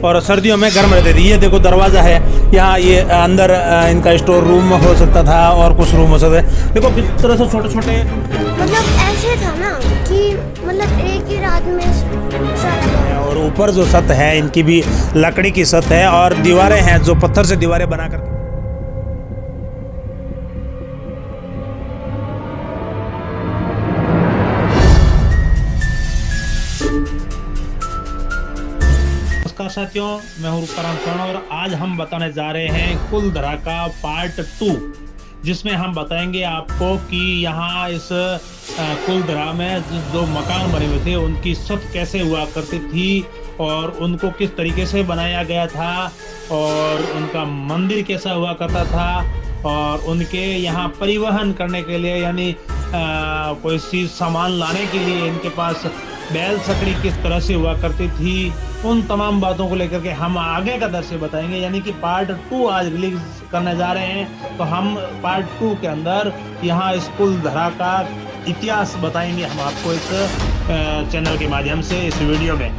और सर्दियों में गर्म रहते थे। ये देखो दरवाज़ा है, यहाँ ये अंदर इनका स्टोर रूम हो सकता था और कुछ रूम हो सकते हैं। देखो किस तरह से छोटे छोटे, मतलब ऐसे था ना कि मतलब एक ही रात में सारा। और ऊपर जो छत है इनकी भी लकड़ी की छत है और दीवारें हैं जो पत्थर से दीवारें बना कर। नमस्कार साथियों, मैं हूं रूपाराम शरण और आज हम बताने जा रहे हैं कुलधरा का पार्ट 2, जिसमें हम बताएंगे आपको कि यहाँ इस कुलधरा में जो मकान बने हुए थे उनकी छत कैसे हुआ करती थी और उनको किस तरीके से बनाया गया था और उनका मंदिर कैसा हुआ करता था और उनके यहाँ परिवहन करने के लिए यानी कोई चीज़ सामान लाने के लिए इनके पास बैल छकड़ी किस तरह से हुआ करती थी, उन तमाम बातों को लेकर के हम आगे का दृश्य बताएंगे। यानी कि पार्ट 2 आज रिलीज करने जा रहे हैं, तो हम पार्ट 2 के अंदर यहाँ इस कुलधरा का इतिहास बताएंगे हम आपको इस चैनल के माध्यम से इस वीडियो में।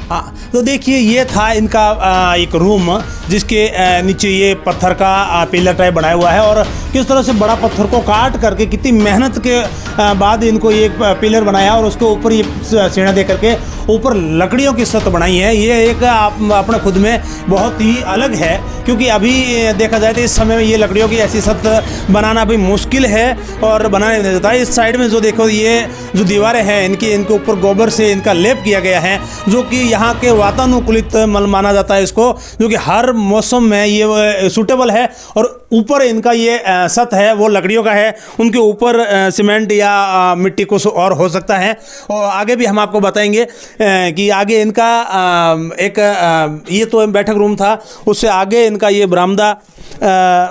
हाँ, तो देखिए ये था इनका एक रूम जिसके नीचे ये पत्थर का पिलर टाइप बनाया हुआ है और किस तरह से बड़ा पत्थर को काट करके कितनी मेहनत के बाद इनको ये पिलर बनाया और उसके ऊपर ये सीढ़ियाँ दे करके ऊपर लकड़ियों की छत बनाई है। ये एक अपने खुद में बहुत ही अलग है, क्योंकि अभी देखा जाए तो इस समय में ये लकड़ियों की ऐसी छत बनाना भी मुश्किल है और बनाने नहीं देता है। इस साइड में जो देखो ये जो दीवारें हैं इनके ऊपर गोबर से इनका लेप किया गया है, जो कि यहाँ के वातानुकूलित माना जाता है इसको, जो कि हर मौसम में ये सूटेबल है। और ऊपर इनका ये छत है वो लकड़ियों का है, उनके ऊपर सीमेंट या मिट्टी कुछ और हो सकता है। और आगे भी हम आपको बताएंगे कि आगे इनका ये तो बैठक रूम था, उससे आगे इनका ये बरामदा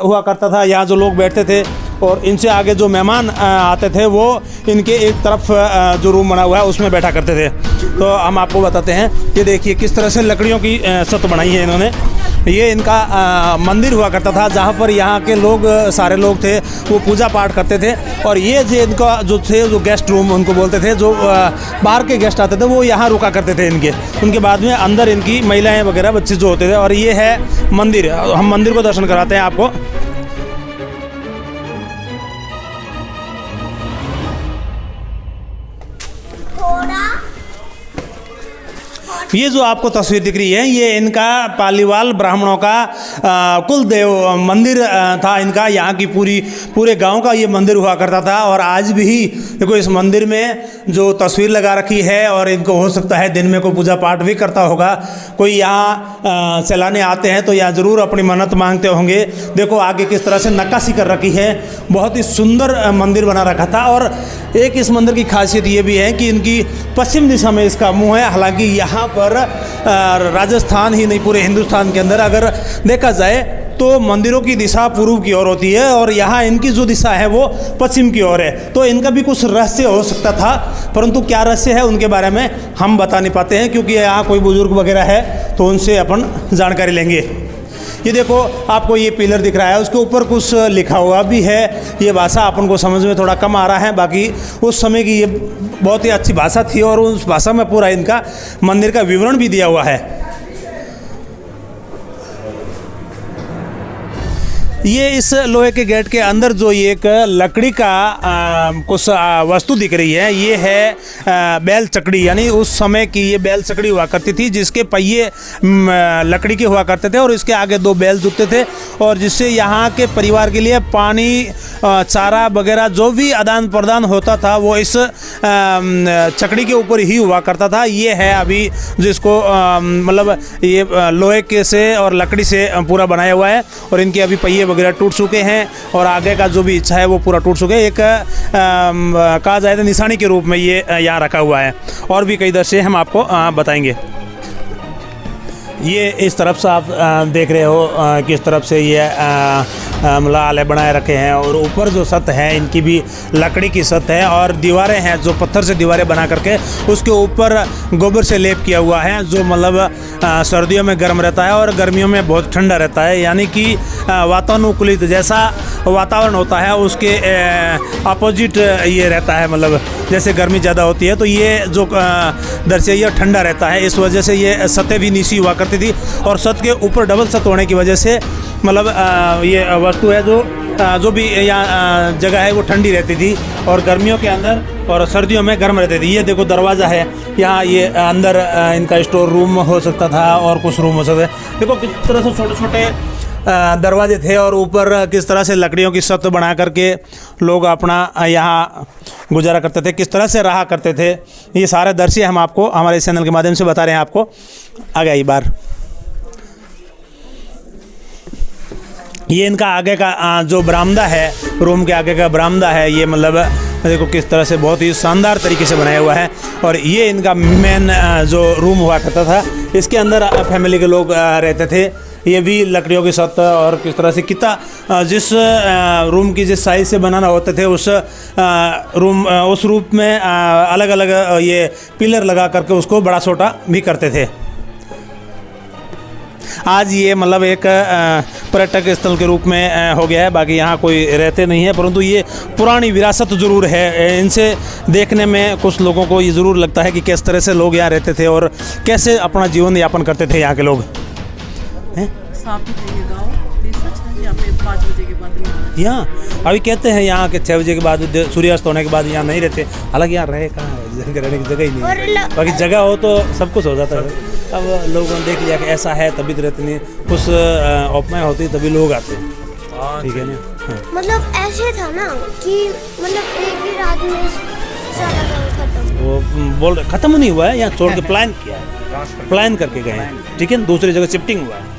हुआ करता था, यहाँ जो लोग बैठते थे और इनसे आगे जो मेहमान आते थे वो इनके एक तरफ जो रूम बना हुआ है उसमें बैठा करते थे। तो हम आपको बताते हैं, ये देखिए किस तरह से लकड़ियों की छत बनाई है इन्होंने। ये इनका मंदिर हुआ करता था जहाँ पर यहाँ के लोग सारे लोग थे वो पूजा पाठ करते थे। और ये जो इनका जो गेस्ट रूम उनको बोलते थे, जो बाहर के गेस्ट आते थे वो यहाँ रुका करते थे उनके बाद में अंदर इनकी महिलाएं वगैरह बच्चे जो होते थे। और ये है मंदिर, हम मंदिर को दर्शन कराते हैं आपको। ये जो आपको तस्वीर दिख रही है ये इनका पालीवाल ब्राह्मणों का कुलदेव मंदिर था इनका। यहाँ की पूरे गांव का ये मंदिर हुआ करता था। और आज भी देखो इस मंदिर में जो तस्वीर लगा रखी है और इनको हो सकता है दिन में कोई पूजा पाठ भी करता होगा। कोई यहाँ सैलानी आते हैं तो यहाँ ज़रूर अपनी मन्नत मांगते होंगे। देखो आगे किस तरह से नक्काशी कर रखी है, बहुत ही सुंदर मंदिर बना रखा था। और एक इस मंदिर की खासियत ये भी है कि इनकी पश्चिम दिशा में इसका मुँह है। हालांकि यहाँ पर राजस्थान ही नहीं पूरे हिंदुस्तान के अंदर अगर देखा जाए तो मंदिरों की दिशा पूर्व की ओर होती है और यहाँ इनकी जो दिशा है वो पश्चिम की ओर है। तो इनका भी कुछ रहस्य हो सकता था, परंतु क्या रहस्य है उनके बारे में हम बता नहीं पाते हैं, क्योंकि यहाँ कोई बुजुर्ग वगैरह है तो उनसे अपन जानकारी लेंगे। ये देखो आपको ये पिलर दिख रहा है, उसके ऊपर कुछ लिखा हुआ भी है। ये भाषा अपन को समझ में थोड़ा कम आ रहा है, बाकी उस समय की ये बहुत ही अच्छी भाषा थी और उस भाषा में पूरा इनका मंदिर का विवरण भी दिया हुआ है। ये इस लोहे के गेट के अंदर जो ये एक लकड़ी का कुछ वस्तु दिख रही है, ये है बैल चकड़ी। यानी उस समय की ये बैल चकड़ी हुआ करती थी जिसके पहिए लकड़ी के हुआ करते थे और इसके आगे 2 बैल जुटते थे और जिससे यहाँ के परिवार के लिए पानी चारा वगैरह जो भी आदान प्रदान होता था वो इस चकड़ी के ऊपर ही हुआ करता था। ये है अभी जिसको मतलब ये लोहे के से और लकड़ी से पूरा बनाया हुआ है और इनके अभी पहिए वगैरह टूट चुके हैं और आगे का जो भी इच्छा है वो पूरा टूट चुके हैं। एक कहा जाए तो निशानी के रूप में ये यहाँ रखा हुआ है। और भी कई दृश्य हम आपको बताएंगे। ये इस तरफ से आप देख रहे हो किस तरफ से ये आले बनाए रखे हैं और ऊपर जो छत है इनकी भी लकड़ी की छत है और दीवारें हैं जो पत्थर से दीवारें बना करके उसके ऊपर गोबर से लेप किया हुआ है, जो मतलब सर्दियों में गर्म रहता है और गर्मियों में बहुत ठंडा रहता है, यानी कि वातानुकूलित जैसा वातावरण होता है उसके अपोजिट ये रहता है, मतलब जैसे गर्मी ज़्यादा होती है तो ये जो दृश्य ये ठंडा रहता है। इस वजह से ये सतह भी नीची हुआ करती थी और छत के ऊपर डबल छत होने की वजह से मतलब ये वस्तु है जो भी यहाँ जगह है वो ठंडी रहती थी और गर्मियों के अंदर और सर्दियों में गर्म रहती थी। ये देखो दरवाज़ा है, यहाँ ये अंदर इनका स्टोर रूम हो सकता था और कुछ रूम हो सकते हैं। देखो किस तरह से छोटे छोटे दरवाजे थे और ऊपर किस तरह से लकड़ियों की छत बना करके लोग अपना यहाँ गुजारा करते थे, किस तरह से रहा करते थे। ये सारे दृश्य हम आपको हमारे चैनल के माध्यम से बता रहे हैं। आपको आगे आई बार ये इनका आगे का जो बरामदा है, रूम के आगे का बरामदा है, ये मतलब देखो किस तरह से बहुत ही शानदार तरीके से बनाया हुआ है। और ये इनका मेन जो रूम हुआ करता था, इसके अंदर फैमिली के लोग रहते थे। ये भी लकड़ियों की छत और किस तरह से कितना जिस रूम की जिस साइज से बनाना होते थे उस रूम में अलग अलग ये पिलर लगा करके उसको बड़ा छोटा भी करते थे। आज ये मतलब एक पर्यटक स्थल के रूप में हो गया है, बाकी यहाँ कोई रहते नहीं है, परंतु ये पुरानी विरासत ज़रूर है। इनसे देखने में कुछ लोगों को ये ज़रूर लगता है कि किस तरह से लोग यहाँ रहते थे और कैसे अपना जीवन यापन करते थे यहाँ के लोग। साफ है ये गाँव, ये सच है। यहाँ पे 5 बजे के बाद नहीं आना। यहाँ अभी कहते हैं यहाँ के 6 बजे के बाद सूर्यास्त होने के बाद यहाँ नहीं रहते, हालांकि यहाँ रहे कहाँ है, रहने की जगह ही नहीं है। बाकी जगह हो तो सब कुछ हो जाता है। अब लोगों ने देख लिया कि ऐसा है तभी तो रहते नहीं, कुछ उपमाएँ होती तभी लोग आते हैं। ठीक है ना। हाँ। मतलब ऐसे था ना कि मतलब एक ही रात में सारा गाँव खत्म। वो बोल रहे खत्म नहीं हुआ है, यहाँ छोड़ के प्लान किया है, प्लान करके गए हैं। ठीक है, दूसरी जगह शिफ्टिंग हुआ है।